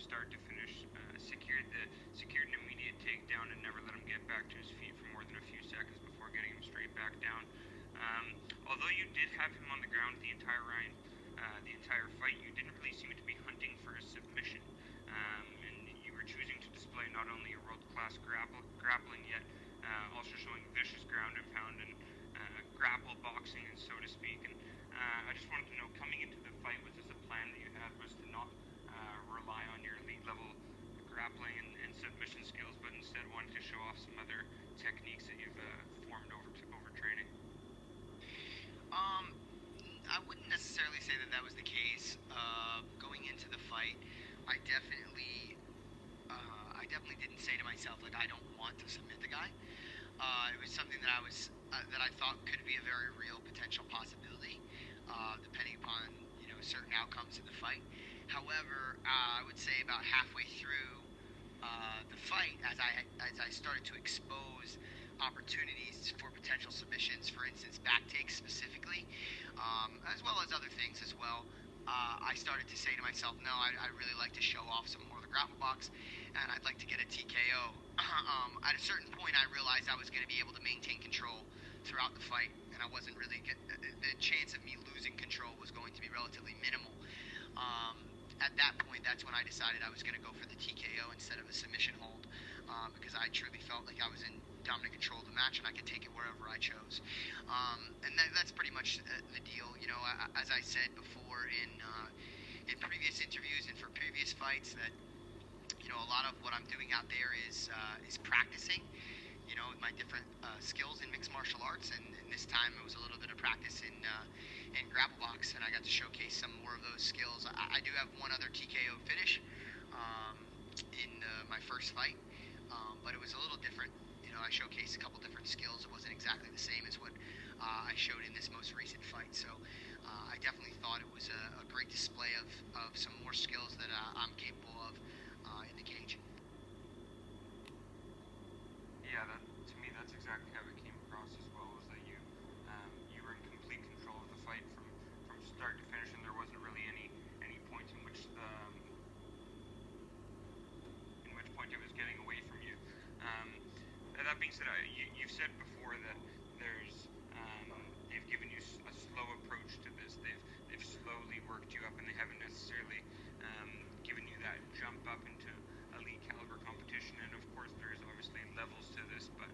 start to finish, secured an immediate takedown and never let him get back to his feet for more than a few seconds before getting him straight back down. Although you did have him on the ground the entire fight, you didn't really seem to be hunting for a submission, and you were choosing to display not only your world-class grappling, yet also showing vicious ground and pound and grapple boxing, and so to speak. And I just wanted to know, coming into the fight, was this a plan that you had, was to not rely on your elite level grappling and submission skills, but instead wanted to show off some other techniques that you've formed over training? I wouldn't necessarily say that was the case. Going into the fight, I definitely didn't say to myself, like, I don't want to submit the guy. It was something that I thought could be a very real potential possibility, depending upon certain outcomes of the fight. However, I would say about halfway through the fight, as I started to expose opportunities for potential submissions, for instance, back takes specifically, as well as other things as well, I started to say to myself, no, I'd really like to show off some more of the grapple box, and I'd like to get a TKO. At a certain point, I realized I was going to be able to maintain control throughout the fight, and I wasn't really the chance of me losing control was going to be relatively minimal. At that point, that's when I decided I was going to go for the TKO instead of a submission hold, because I truly felt like I was in dominant control of the match and I could take it wherever I chose. And that's pretty much the deal. As I said before in previous interviews and for previous fights, that a lot of what I'm doing out there is practicing, my different skills in mixed martial arts, and this time it was a little bit of practice in grapple box, and I got to showcase some more of those skills. I do have one other TKO finish in my first fight, but it was a little different. I showcased a couple different skills. It wasn't exactly the same as what I showed in this most recent fight, so I definitely thought it was a great display of some more skills that I'm capable of in the cage. Yeah, to me, that's exactly how it came across as well, was that you were in complete control of the fight from start to finish, and there wasn't really any point in which it was getting away from you. That being said, you've said before that they've given you a slow approach to this. They've slowly worked you up, and they haven't necessarily given you that jump up into elite caliber competition. And of course, there's obviously levels to this. But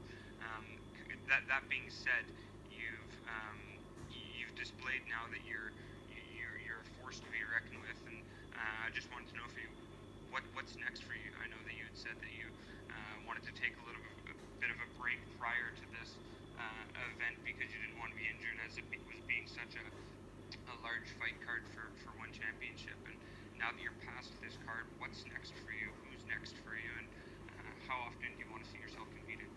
that being said, you've displayed now that you're a force to be reckoned with. And I just wanted to know what's next for you. I know that you had said that you wanted to take a bit of a break prior to this event because you didn't want to be injured, as it was being such a large fight card for One Championship. And now that you're past this card, what's next for you? Who's next for you? And how often do you want to see yourself competing?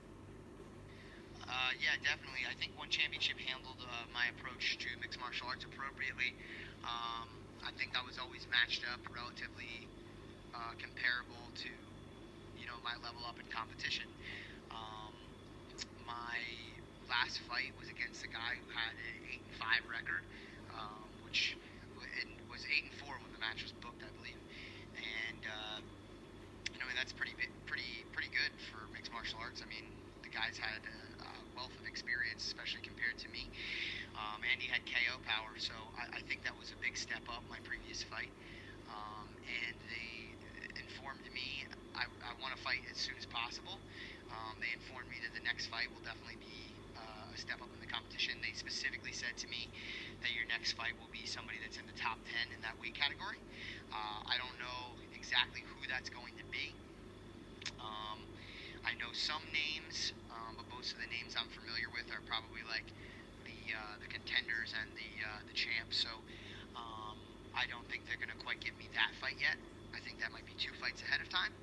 Yeah, definitely. I think One Championship handled my approach to mixed martial arts appropriately. I think I was always matched up relatively comparable to my level up in competition. My last fight was against a guy who had an 8-5 record, which was 8-4 when the match was booked, I believe. And that's pretty good for mixed martial arts. I mean, the guy's had a wealth of experience, especially compared to me. And he had KO power, so I think that was a big step up my previous fight. And they informed me I want to fight as soon as possible. They informed me that the next fight will definitely be a step up in the competition. They specifically said to me that your next fight will be somebody that's in the top 10 in that weight category. I don't know exactly who that's going to be. I know some names, but most of the names I'm familiar with are probably like the contenders and the champs. So I don't think they're going to quite give me that fight yet. I think that might be 2 fights ahead of time.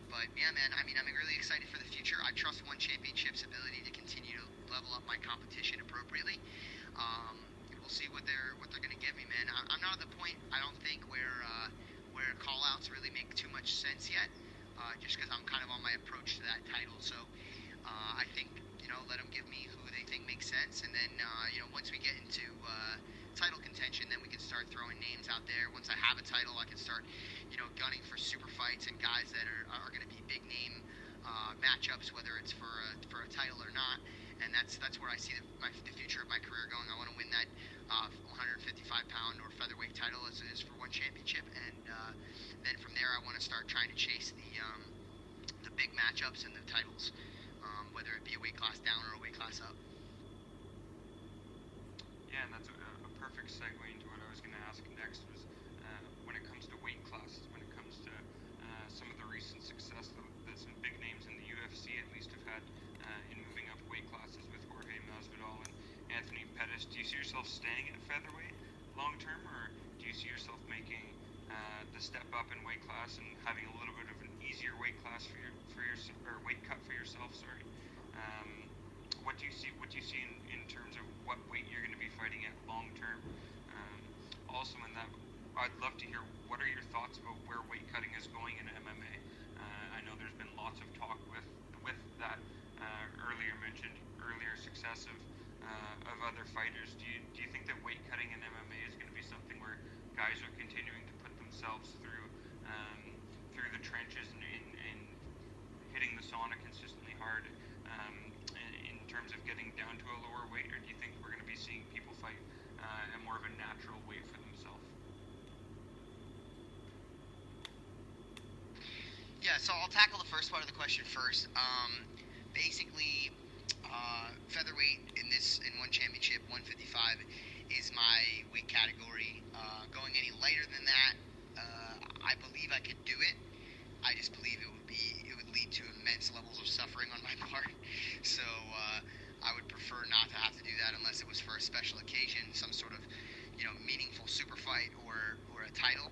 But yeah, man, I mean, I'm really excited for the future. I trust One Championship's ability to continue to level up my competition appropriately. We'll see what they're going to give me, man. I'm not at the point, I don't think, where call-outs really make too much sense yet, just because I'm kind of on my approach to that title. So I think, let them give me who they think makes sense, and then once we get into title contention, then we can start throwing names out there. Once I have a title, I can start gunning for super fights and guys that are going to be big name matchups, whether it's for a title or not. And that's where I see the future of my career going. I want to win that 155-pound or featherweight title as for one championship, and then from there I want to start trying to chase the big matchups and the titles, whether it be a weight class down or a weight class up. Yeah, and that's a perfect segue into what I was going to ask next was when it comes to weight classes, when it comes to some of the recent success that some big names in the UFC at least have had in moving up weight classes with Jorge Masvidal and Anthony Pettis. Do you see yourself staying at featherweight long term, or do you see yourself making the step up in weight class and having a little bit of an easier weight class for your or weight cut for yourself? Sorry. What do you see in terms of what weight you're going to be fighting at long term? Also, in that, I'd love to hear what are your thoughts about where weight cutting is going in MMA. I know there's been lots of talk with that earlier success of other fighters. Do you think that weight cutting in MMA is going to be something where guys are continuing to put themselves through the trenches and hitting the sauna consistently hard in terms of getting down to a lower weight, or do you think we're going to be seeing people fight at more of a natural weight for themselves? Yeah, so I'll tackle the first part of the question first. Basically, featherweight in One Championship 155 is my weight category. Going any lighter than that, I believe I could do it. I just believe it would lead to immense levels of suffering on my part. So I would prefer not to have to do that unless it was for a special occasion, some sort of meaningful super fight or a title.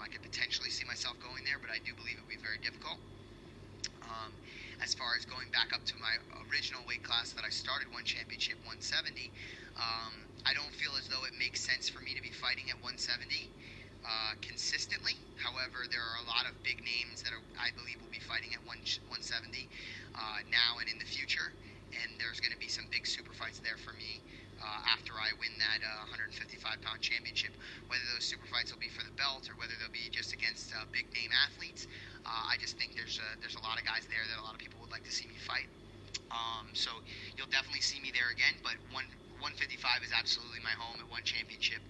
I could potentially see myself going there, but I do believe it would be very difficult. As far as going back up to my original weight class that I started One Championship 170, I don't feel as though it makes sense for me to be fighting at 170 consistently. However, there are a lot of big names that I believe will be fighting at 170 now and in the future, and there's going to be some big super fights there for me after I win that 155-pound championship. Whether those super fights will be for the belt or whether they'll be just against big name athletes, I just think there's a lot of guys there that a lot of people would like to see me fight. So you'll definitely see me there again, but 155 is absolutely my home at One Championship.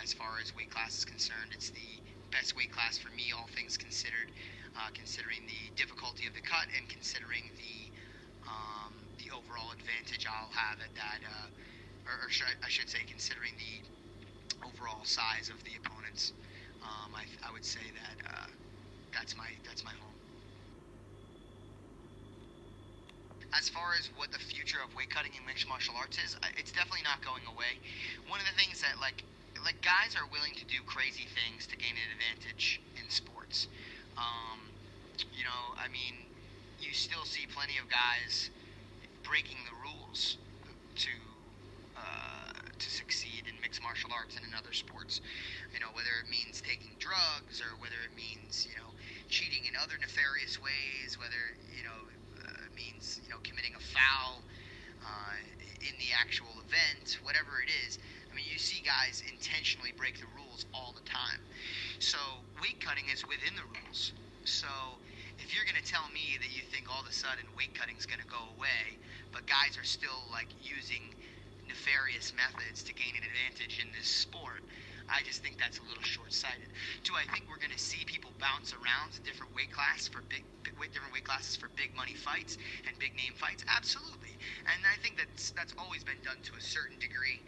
As far as weight class is concerned, it's the best weight class for me, all things considered, considering the difficulty of the cut and considering the overall advantage I'll have at that, I should say, considering the overall size of the opponents. I would say that that's my home. As far as what the future of weight cutting in mixed martial arts is, it's definitely not going away. One of the things that like guys are willing to do crazy things to gain an advantage in sports. I mean, you still see plenty of guys breaking the rules to succeed in mixed martial arts and in other sports. Whether it means taking drugs or whether it means cheating in other nefarious ways, whether it means committing a foul in the actual event, whatever it is. I mean, you see guys intentionally break the rules all the time. So weight cutting is within the rules. So if you're going to tell me that you think all of a sudden weight cutting is going to go away, but guys are still using nefarious methods to gain an advantage in this sport, I just think that's a little short-sighted. Do I think we're going to see people bounce around to different weight classes for different weight classes for big money fights and big name fights? Absolutely. And I think that's always been done to a certain degree.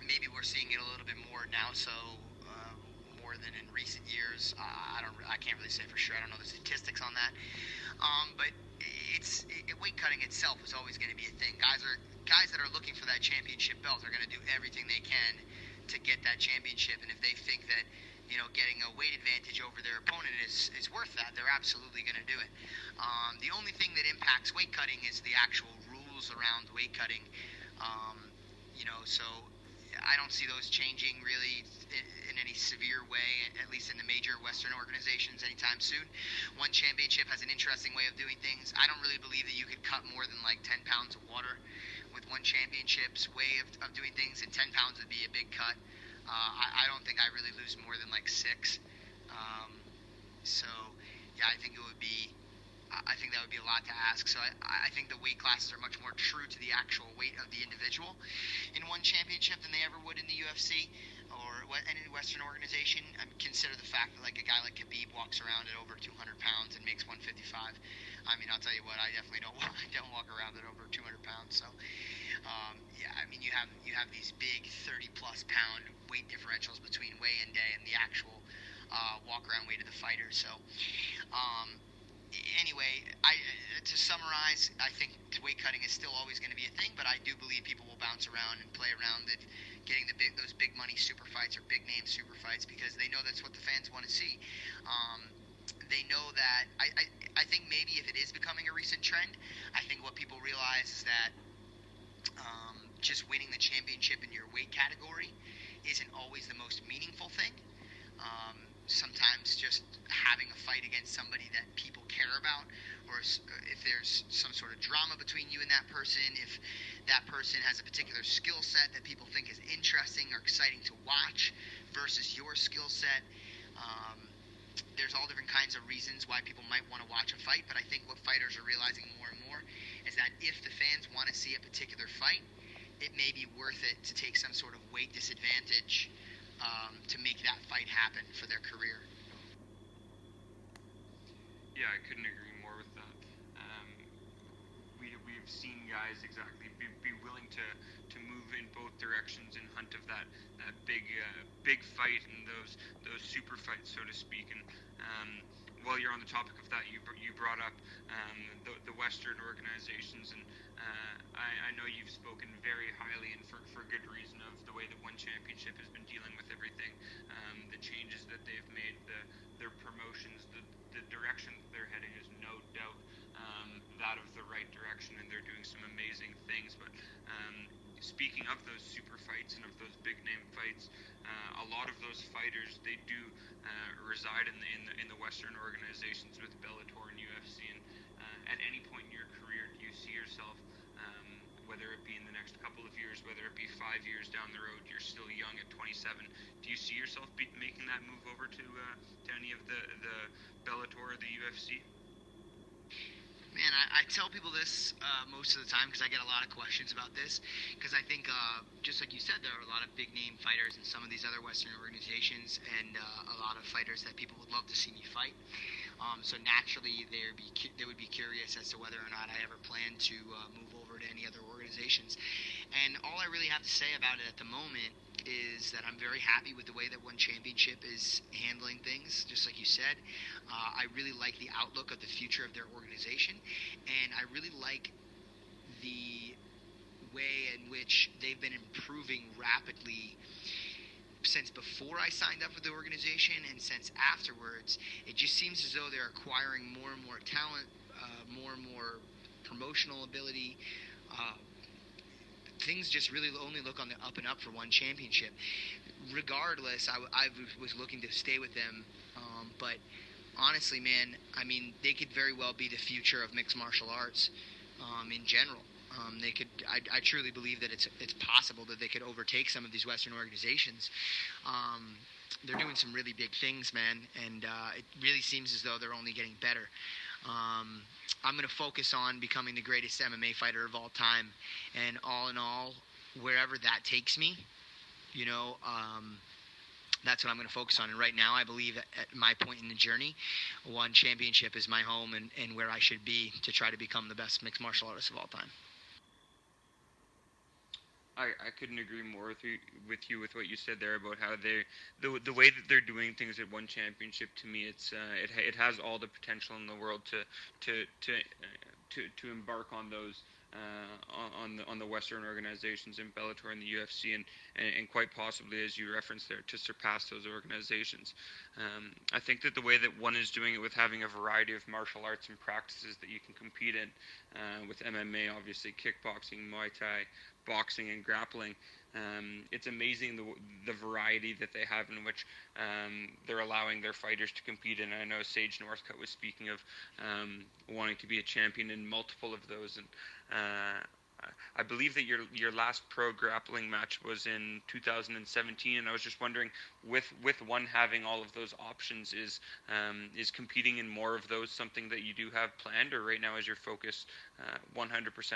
Maybe we're seeing it a little bit more now, so more than in recent years. I can't really say for sure. I don't know the statistics on that. But weight cutting itself is always going to be a thing. Guys that are looking for that championship belt are going to do everything they can to get that championship, and if they think that getting a weight advantage over their opponent is worth that, they're absolutely going to do it. The only thing that impacts weight cutting is the actual rules around weight cutting. So I don't see those changing really in any severe way, at least in the major Western organizations anytime soon. One Championship has an interesting way of doing things. I don't really believe that you could cut more than 10 pounds of water with One Championship's way of doing things, and 10 pounds would be a big cut. I don't think I really lose more than 6. Um, so, yeah, I think it would be. I think that would be a lot to ask. So I think the weight classes are much more true to the actual weight of the individual in one championship than they ever would in the UFC or any Western organization. I mean, consider the fact that like a guy like Khabib walks around at over 200 pounds and makes 155. I mean, I'll tell you what, I definitely don't don't walk around at over 200 pounds. So yeah, I mean, you have these big 30 plus pound weight differentials between weigh-in day and the actual walk around weight of the fighter. So um, anyway, to summarize, I think weight cutting is still always going to be a thing, but I do believe people will bounce around and play around it, getting those big money super fights or big name super fights because they know that's what the fans want to see. They know that I think maybe if it is becoming a recent trend, I think what people realize is that just winning the championship in your weight category isn't always the most meaningful thing. Sometimes just having a fight against somebody that people care about, or if there's some sort of drama between you and that person, if that person has a particular skill set that people think is interesting or exciting to watch versus your skill set. There's all different kinds of reasons why people might want to watch a fight, but I think what fighters are realizing more and more is that if the fans want to see a particular fight, it may be worth it to take some sort of weight disadvantage to make that fight happen for their career. Yeah, I couldn't agree more with that. We've seen guys exactly be willing to move in both directions and hunt of that big fight and those super fights, so to speak. And while you're on the topic of that, you brought up the Western organizations, and I know you've spoken very highly and for good reason of the way that One Championship has been dealing with everything, the changes that they've made, their promotions, the direction that they're heading is no doubt that of the right direction, and they're doing some amazing things. But speaking of those super fights and of those big name fights, a lot of those fighters, they do reside in the Western organizations with Bellator and UFC. And at any point in your career, do you see yourself, whether it be in the next couple of years, whether it be 5 years down the road, you're still young at 27, do you see yourself making that move over to any of the Bellator or the UFC? Man, I tell people this most of the time because I get a lot of questions about this. Because I think, just like you said, there are a lot of big name fighters in some of these other Western organizations, and a lot of fighters that people would love to see me fight. So naturally, they would be curious as to whether or not I ever plan to move over to any other organizations. And all I really have to say about it at the moment is that I'm very happy with the way that One Championship is handling things, just like you said. I really like the outlook of the future of their organization, and I really like the way in which they've been improving rapidly since before I signed up with the organization and since afterwards. It just seems as though they're acquiring more and more talent, more and more promotional ability. Things just really only look on the up and up for One Championship. Regardless, I was looking to stay with them, but honestly, man, I mean, they could very well be the future of mixed martial arts in general. They could. I truly believe that it's possible that they could overtake some of these Western organizations. They're doing some really big things, man, and it really seems as though they're only getting better. I'm going to focus on becoming the greatest MMA fighter of all time, and all in all, wherever that takes me, you know, that's what I'm going to focus on. And right now, I believe at my point in the journey, One Championship is my home and where I should be to try to become the best mixed martial artist of all time. I couldn't agree more with what you said there about how the way that they're doing things at One Championship. To me, it has all the potential in the world to embark on those on the Western organizations in Bellator and the UFC, and quite possibly, as you referenced there, to surpass those organizations. I think that the way that One is doing it, with having a variety of martial arts and practices that you can compete in, with MMA, obviously kickboxing, Muay Thai, boxing, and grappling. It's amazing the variety that they have in which they're allowing their fighters to compete in. I know Sage Northcutt was speaking of wanting to be a champion in multiple of those, and I believe that your last pro grappling match was in 2017, and I was just wondering, with One having all of those options, is competing in more of those something that you do have planned, or right now is your focus 100%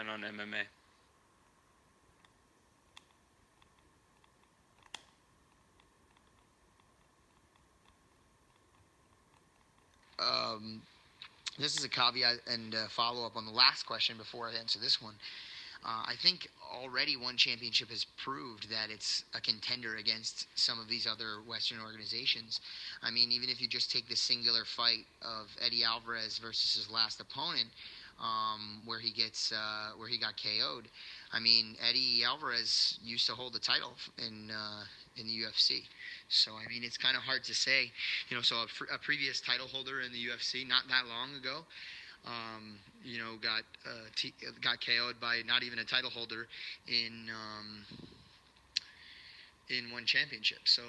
on MMA? Um, this is a caveat and follow up on the last question before I answer this one. I think already One Championship has proved that it's a contender against some of these other Western organizations. I mean, even if you just take the singular fight of Eddie Alvarez versus his last opponent, where he got KO'd. I mean, Eddie Alvarez used to hold the title in the UFC. So I mean, it's kind of hard to say. So a previous title holder in the UFC not that long ago, got KO'd by not even a title holder in One Championship. So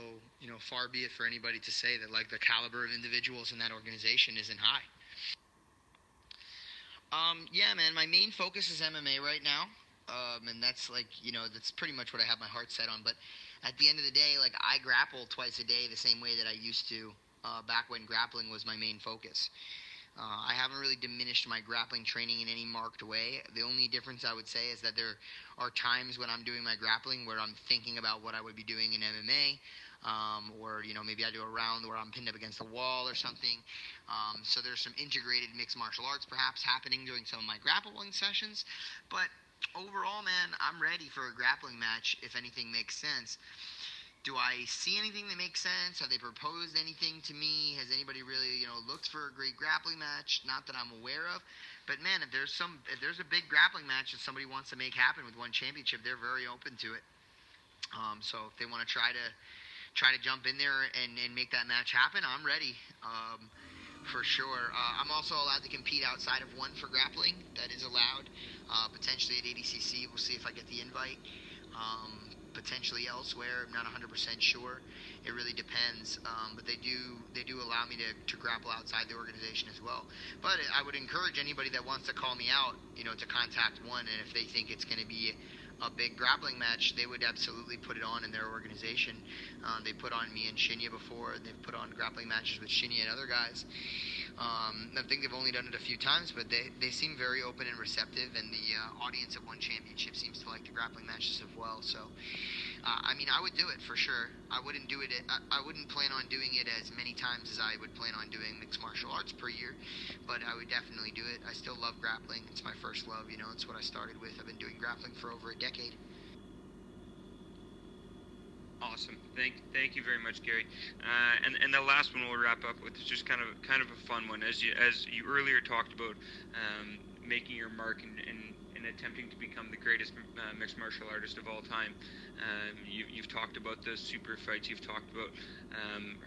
far be it for anybody to say that like the caliber of individuals in that organization isn't high. Yeah, man, my main focus is MMA right now. And that's that's pretty much what I have my heart set on. But at the end of the day, like I grapple twice a day the same way that I used to back when grappling was my main focus. I haven't really diminished my grappling training in any marked way. The only difference I would say is that there are times when I'm doing my grappling where I'm thinking about what I would be doing in MMA. Or maybe I do a round where I'm pinned up against a wall or something. So there's some integrated mixed martial arts perhaps happening during some of my grappling sessions. But overall, man, I'm ready for a grappling match if anything makes sense. Do I see anything that makes sense? Have they proposed anything to me? Has anybody really, looked for a great grappling match? Not that I'm aware of. But man, if there's a big grappling match that somebody wants to make happen with One Championship, they're very open to it. So if they want to try to jump in there and make that match happen, I'm ready. For sure. I'm also allowed to compete outside of One for grappling. That is allowed. Potentially at ADCC. We'll see if I get the invite. Potentially elsewhere. I'm not 100% sure. It really depends. But they do allow me to grapple outside the organization as well. But I would encourage anybody that wants to call me out, to contact One, and if they think it's going to be a big grappling match, they would absolutely put it on in their organization. They put on me and Shinya before. They've put on grappling matches with Shinya and other guys. I think they've only done it a few times, but they seem very open and receptive, and the audience at One Championship seems to like the grappling matches as well. So, I mean, I would do it for sure. I wouldn't do it. I wouldn't plan on doing it as many times as I would plan on doing mixed martial arts per year, but I would definitely do it. I still love grappling. It's my first love. It's what I started with. I've been doing grappling for over a decade. Awesome. Thank you very much, Gary. And the last one we'll wrap up with is just kind of a fun one. As you earlier talked about making your mark and attempting to become the greatest mixed martial artist of all time. You've talked about the super fights. You've talked about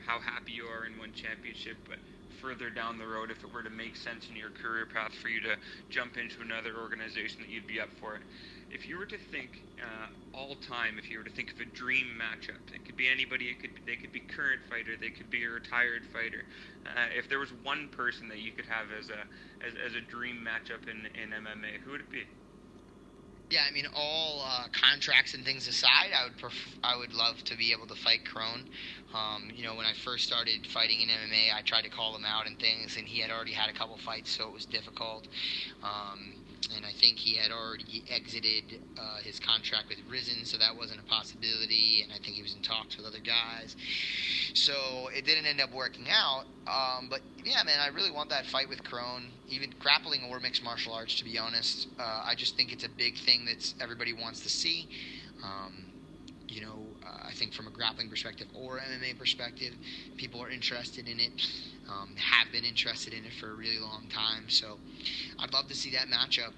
how happy you are in One Championship, but further down the road, if it were to make sense in your career path for you to jump into another organization, that you'd be up for it. If you were to think all time, if you were to think of a dream matchup, it could be anybody. They could be current fighter. They could be a retired fighter. If there was one person that you could have as a dream matchup in MMA, who would it be? Yeah, I mean, all contracts and things aside, I would love to be able to fight Crone. When I first started fighting in MMA, I tried to call him out and things, and he had already had a couple fights, so it was difficult. And I think he had already exited his contract with Risen, so that wasn't a possibility. And I think he was in talks with other guys, so it didn't end up working out. But yeah, man, I really want that fight with Crone, even grappling or mixed martial arts. To be honest, I just think it's a big thing that everybody wants to see. I think from a grappling perspective or MMA perspective, people are interested in it, have been interested in it for a really long time. So I'd love to see that matchup.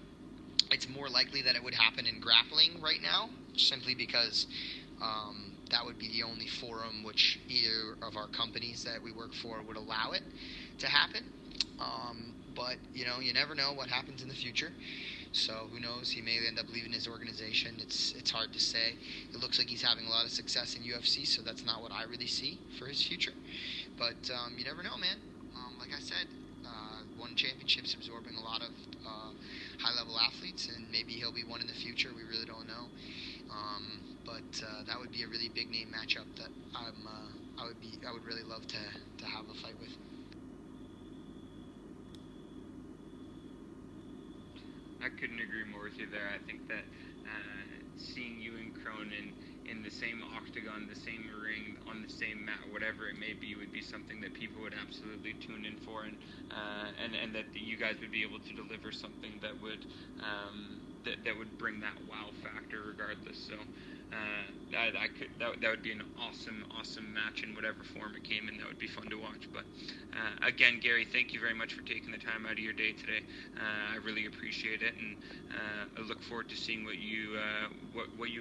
It's more likely that it would happen in grappling right now, simply because that would be the only forum which either of our companies that we work for would allow it to happen. But, you never know what happens in the future. So who knows? He may end up leaving his organization. It's hard to say. It looks like he's having a lot of success in UFC, so that's not what I really see for his future. But you never know, man. Like I said, One Championships absorbing a lot of high-level athletes, and maybe he'll be one in the future. We really don't know. But that would be a really big name matchup that I would really love to have a fight with. I couldn't agree more with you there. I think that seeing you and Cronin in the same octagon, the same ring, on the same mat, whatever it may be, would be something that people would absolutely tune in for, and that you guys would be able to deliver something that would that would bring that wow factor regardless. So that would be an awesome match in whatever form it came in. That would be fun to watch. But again, Gary, thank you very much for taking the time out of your day today. I really appreciate it, and I look forward to seeing what you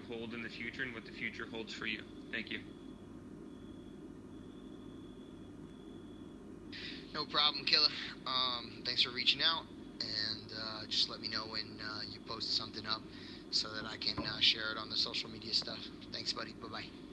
hold in the future and what the future holds for you. Thank you. No problem, Killer. Thanks for reaching out, and just let me know when you post something up so that I can share it on the social media stuff. Thanks, buddy. Bye-bye.